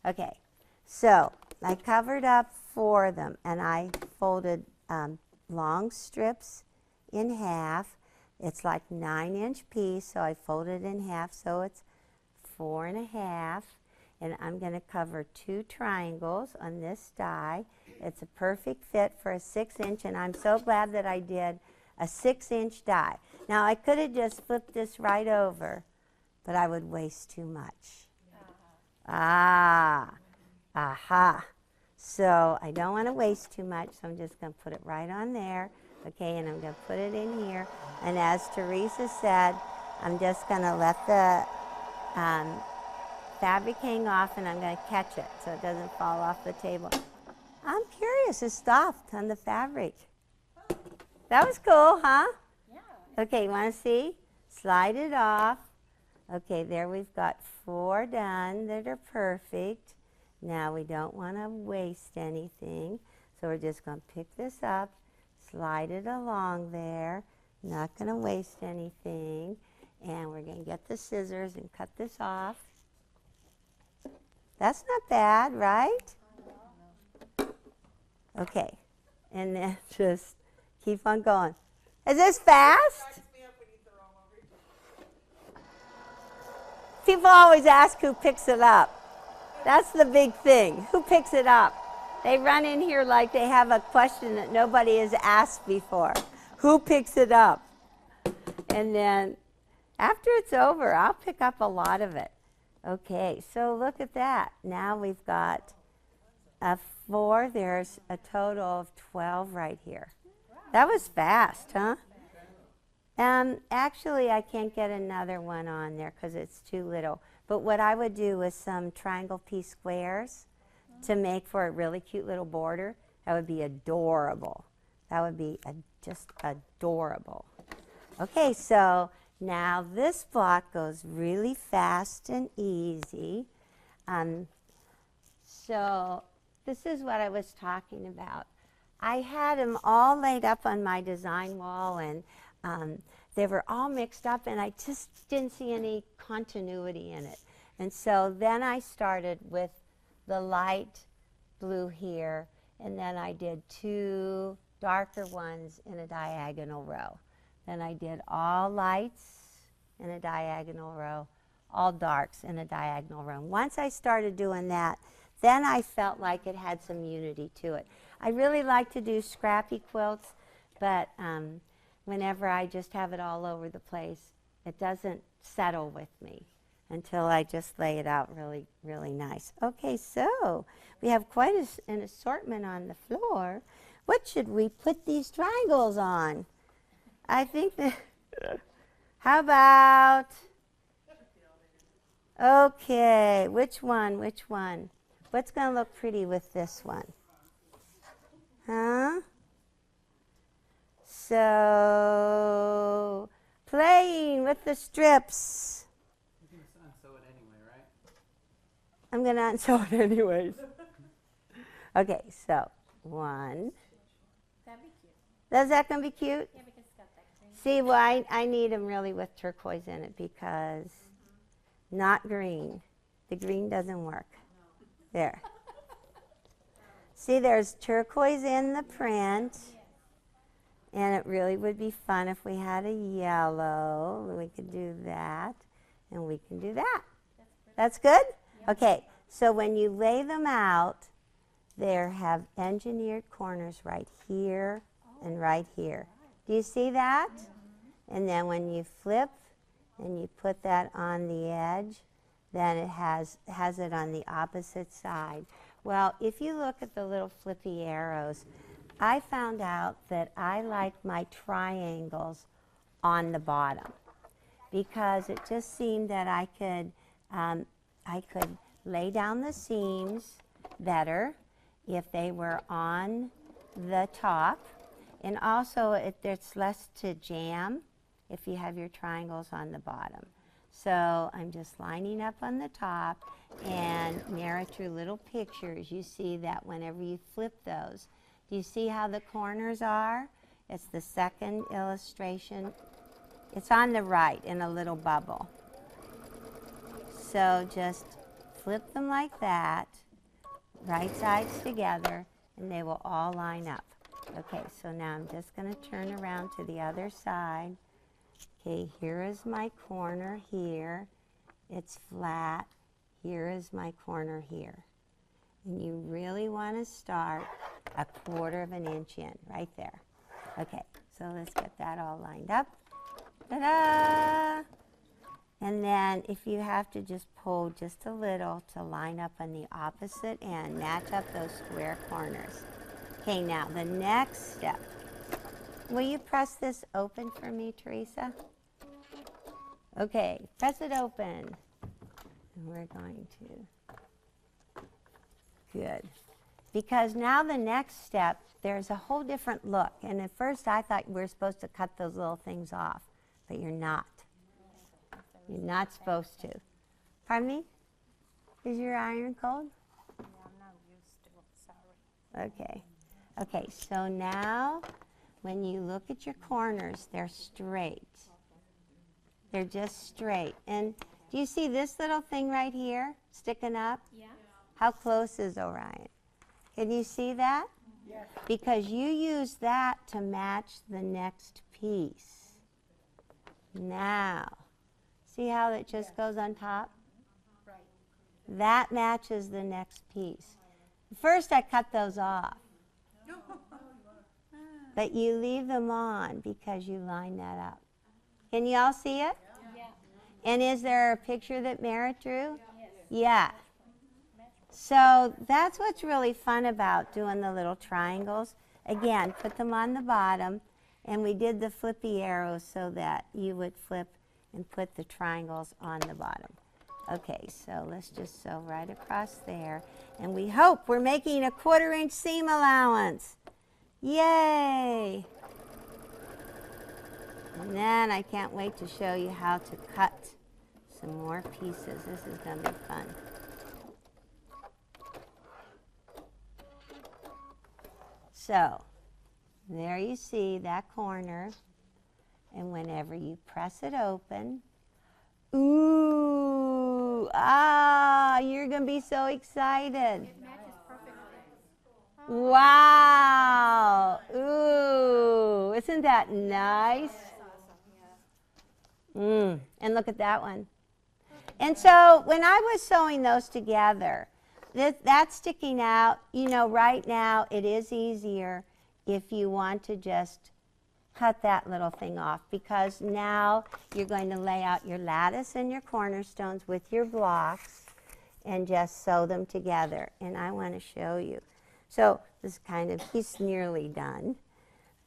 S1: Okay, so I covered up 4 of them, and I folded long strips in half. It's like 9-inch piece, so I folded in half, so it's 4.5. And I'm going to cover 2 triangles on this die. It's a perfect fit for a 6-inch, and I'm so glad that I did a 6-inch die. Now, I could have just flipped this right over, but I would waste too much. Aha. So I don't want to waste too much, so I'm just going to put it right on there. Okay, and I'm going to put it in here. And as Teresa said, I'm just going to let the fabric hang off, and I'm going to catch it so it doesn't fall off the table. I'm curious, it stopped on the fabric. That was cool, huh?
S2: Yeah.
S1: Okay, you want to see? Slide it off. Okay, there we've got 4 done that are perfect. Now we don't want to waste anything, so we're just going to pick this up, slide it along there. Not going to waste anything. And we're going to get the scissors and cut this off. That's not bad, right? Okay, and then just keep on going. Is this fast? People always ask who picks it up. That's the big thing. Who picks it up? They run in here like they have a question that nobody has asked before. Who picks it up? And then after it's over, I'll pick up a lot of it. Okay, so look at that. Now we've got 4. There's a total of 12 right here. That was fast, huh? Actually, I can't get another one on there because it's too little. But what I would do is some triangle piece squares to make for a really cute little border. That would be adorable. That would be just adorable. Okay, so Now this block goes really fast and easy. So this is what I was talking about. I had them all laid up on my design wall, and they were all mixed up, and I just didn't see any continuity in it. And so then I started with the light blue here, and then I did 2 darker ones in a diagonal row. Then I did all lights in a diagonal row, all darks in a diagonal row. Once I started doing that, then I felt like it had some unity to it. I really like to do scrappy quilts, but whenever I just have it all over the place, it doesn't settle with me until I just lay it out really, really nice. Okay, so we have quite an assortment on the floor. What should we put these triangles on? I think that, how about, okay, which one? What's going to look pretty with this one? Huh? So, playing with the strips.
S3: You can unsew it anyway, right?
S1: I'm going to unsew it anyways. Okay, so 1.
S5: That'd be cute.
S1: Is that going to be cute?
S5: Yeah, because it's got that green.
S1: See, well, I need them really with turquoise in it because not green. The green doesn't work. There. See, there's turquoise in the print. And it really would be fun if we had a yellow. We could do that. And we can do that. That's good? Okay, so when you lay them out, there have engineered corners right here and right here. Do you see that? And then when you flip and you put that on the edge, then it has it on the opposite side. Well, if you look at the little flippy arrows, I found out that I like my triangles on the bottom because it just seemed that I could lay down the seams better if they were on the top, and also there's less to jam if you have your triangles on the bottom. So I'm just lining up on the top, and Mara drew little pictures. You see that whenever you flip those. Do you see how the corners are? It's the second illustration. It's on the right in a little bubble. So just flip them like that, right sides together, and they will all line up. Okay, so now I'm just going to turn around to the other side. Okay, here is my corner here. It's flat. Here is my corner here. And you really want to start 1/4 of an inch in, right there. Okay, so let's get that all lined up. Ta-da! And then if you have to just pull just a little to line up on the opposite end, match up those square corners. Okay, now the next step. Will you press this open for me, Teresa? Okay, press it open. And we're going to. Good. Because now the next step, there's a whole different look. And at first I thought we were supposed to cut those little things off, but you're not. You're not supposed to. Pardon me? Is your iron cold?
S5: Yeah, I'm not used to it, sorry.
S1: Okay. Okay, so now when you look at your corners, they're straight. They're just straight. And do you see this little thing right here sticking up?
S5: Yeah.
S1: How close is Orion? Can you see that?
S4: Yes.
S1: Because you use that to match the next piece. Now, see how it just goes on top?
S5: Right.
S1: That matches the next piece. First I cut those off. But you leave them on because you line that up. Can you all see it?
S5: Yeah.
S1: And is there a picture that Merritt drew?
S5: Yes.
S1: Yeah. So that's what's really fun about doing the little triangles. Again, put them on the bottom, and we did the flippy arrows so that you would flip and put the triangles on the bottom. Okay, so let's just sew right across there. And we hope we're making a 1/4 inch seam allowance. Yay! And then I can't wait to show you how to cut some more pieces. This is going to be fun. So, there you see that corner. And whenever you press it open, ooh, you're going to be so excited.
S2: It matches perfectly.
S1: Wow, ooh, isn't that nice? And look at that one. And so when I was sewing those together, that's sticking out. You know, right now it is easier if you want to just cut that little thing off, because now you're going to lay out your lattice and your cornerstones with your blocks and just sew them together. And I want to show you. So this he's nearly done.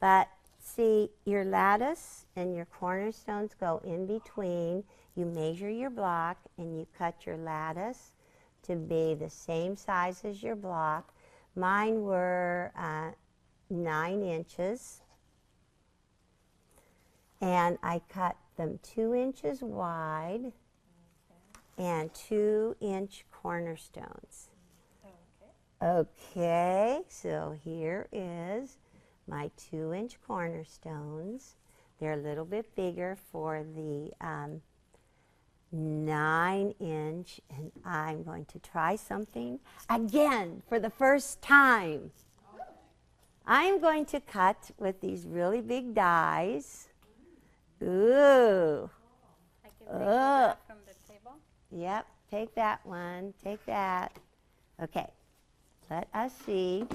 S1: But see, your lattice and your cornerstones go in between. You measure your block and you cut your lattice to be the same size as your block. Mine were 9 inches. And I cut them 2 inches wide and 2-inch cornerstones. Okay, so here is my 2-inch cornerstones. They're a little bit bigger for the 9-inch, and I'm going to try something again for the first time. I'm going to cut with these really big dies. Ooh.
S5: I can take that from the table.
S1: Yep, take that one, take that. Okay, let us see.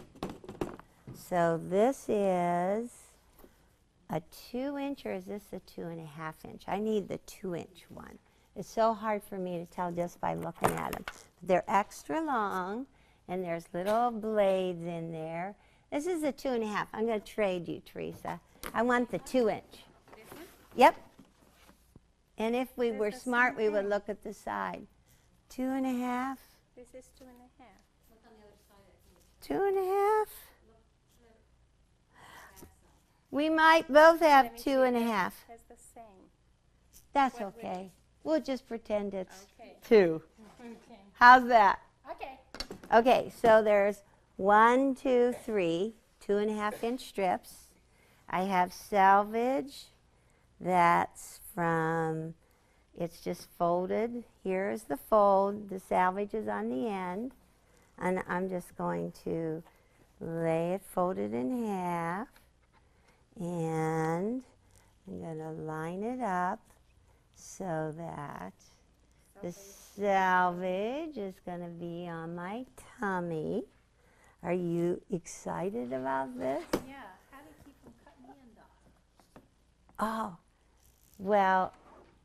S1: So this is a 2-inch, or is this a 2.5-inch? I need the 2-inch one. It's so hard for me to tell just by looking at them. They're extra long, and there's little blades in there. This is a 2.5. I'm going to trade you, Teresa. I want the 2-inch.
S5: This one?
S1: Yep. And if we
S5: It's
S1: were
S5: the
S1: smart,
S5: same
S1: we would
S5: thing.
S1: look at the side. 2.5.
S5: This is 2.5.
S2: Look on the other side. I think.
S1: 2.5. We might both have
S5: Let me see.
S1: 2.5.
S5: That's the same.
S1: That's
S5: What width?
S1: okay. We'll just pretend it's
S5: Okay.
S1: 2.
S5: Okay.
S1: How's that?
S2: Okay.
S1: Okay, so there's 1, 2, 3, 2.5-inch strips. I have selvage. That's from, it's just folded. Here is the fold. The selvage is on the end. And I'm just going to lay it folded in half. And I'm going to line it up so that the selvage is going to be on my tummy. Are you excited about this?
S2: Yeah. How do you keep from cutting the end off?
S1: Oh, well,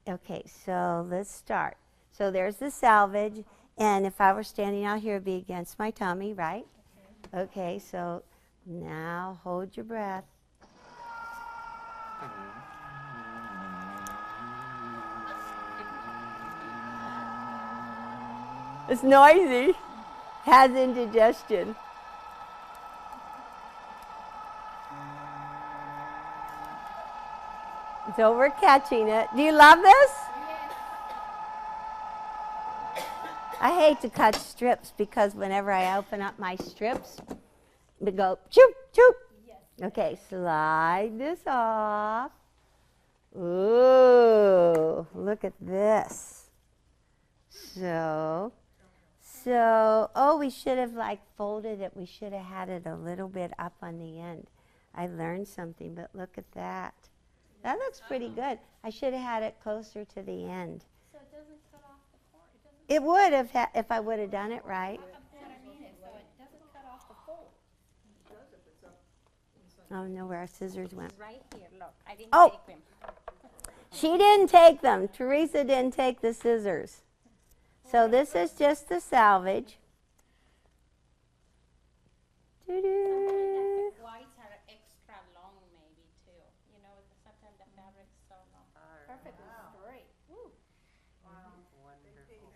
S1: okay, so let's start. So there's the selvage, and if I were standing out here, it would be against my tummy, right? Okay, so now hold your breath. It's noisy. Has indigestion. So we're catching it. Do you love this? I hate to cut strips because whenever I open up my strips, they go choop, choop. Okay, slide this off. Ooh, look at this. So, oh, we should have folded it. We should have had it a little bit up on the end. I learned something, but look at that. That looks pretty good. I should have had it closer to the end.
S2: So it doesn't cut off the cord. It doesn't.
S1: It would if I would have done it right.
S2: What I mean is, so it doesn't cut off the fold.
S1: Oh, no, where our scissors went.
S5: Right here, look. I didn't
S1: Oh.
S5: take them.
S1: She didn't take them. Teresa didn't take the scissors. So this is just the selvage. Doo-doo.
S5: Whites are extra long, maybe too. You know, sometimes the fabric's so long.
S2: Perfectly straight. Woo.
S3: Wonderful.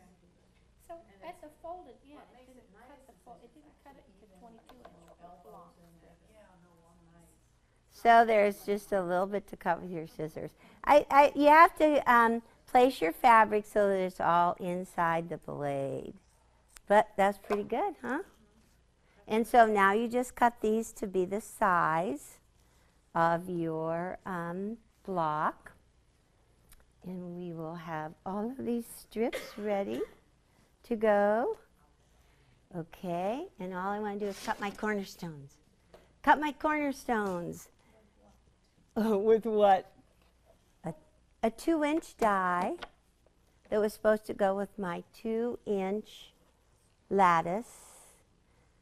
S2: So at the folded end, it didn't cut the fold. It didn't cut it to 22 inch long.
S1: So there's just a little bit to cut with your scissors. You have to place your fabric so that it's all inside the blade. But that's pretty good, huh? And so now you just cut these to be the size of your block. And we will have all of these strips ready to go. Okay, and all I want to do is cut my cornerstones. Cut my cornerstones. Oh, with what? A 2-inch die that was supposed to go with my 2-inch lattice,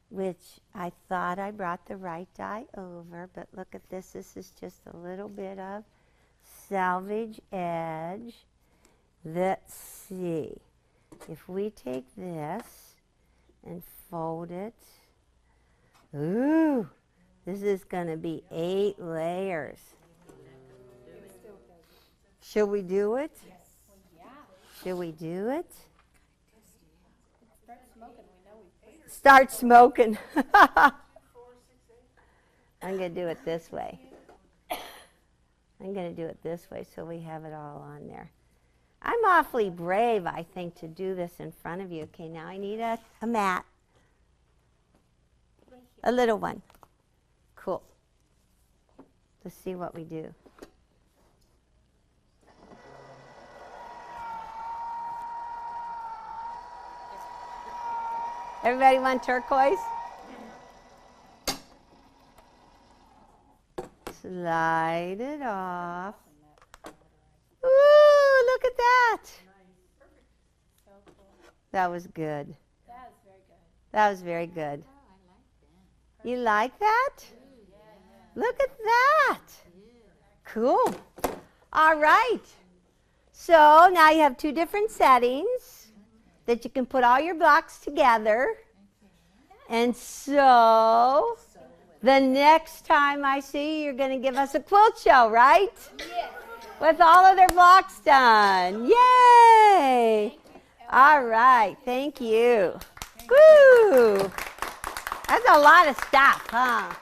S1: which I thought I brought the right die over, but look at this. This is just a little bit of salvage edge. Let's see. If we take this and fold it, ooh, this is going to be 8 layers. Should we do it? Should we do it? Start smoking. I'm going to do it this way. I'm going to do it this way so we have it all on there. I'm awfully brave, I think, to do this in front of you. Okay, now I need a mat. A little one. Cool. Let's see what we do. Everybody want turquoise? Slide it off. Ooh, look at that. That was good. That was very good. You like that? Look at that. Cool. All right. So now you have 2 different settings that you can put all your blocks together. And so the next time I see you, you're going to give us a quilt show, right? Yes. With all of their blocks done. Yay! All right. Thank you. Woo! That's a lot of stuff, huh?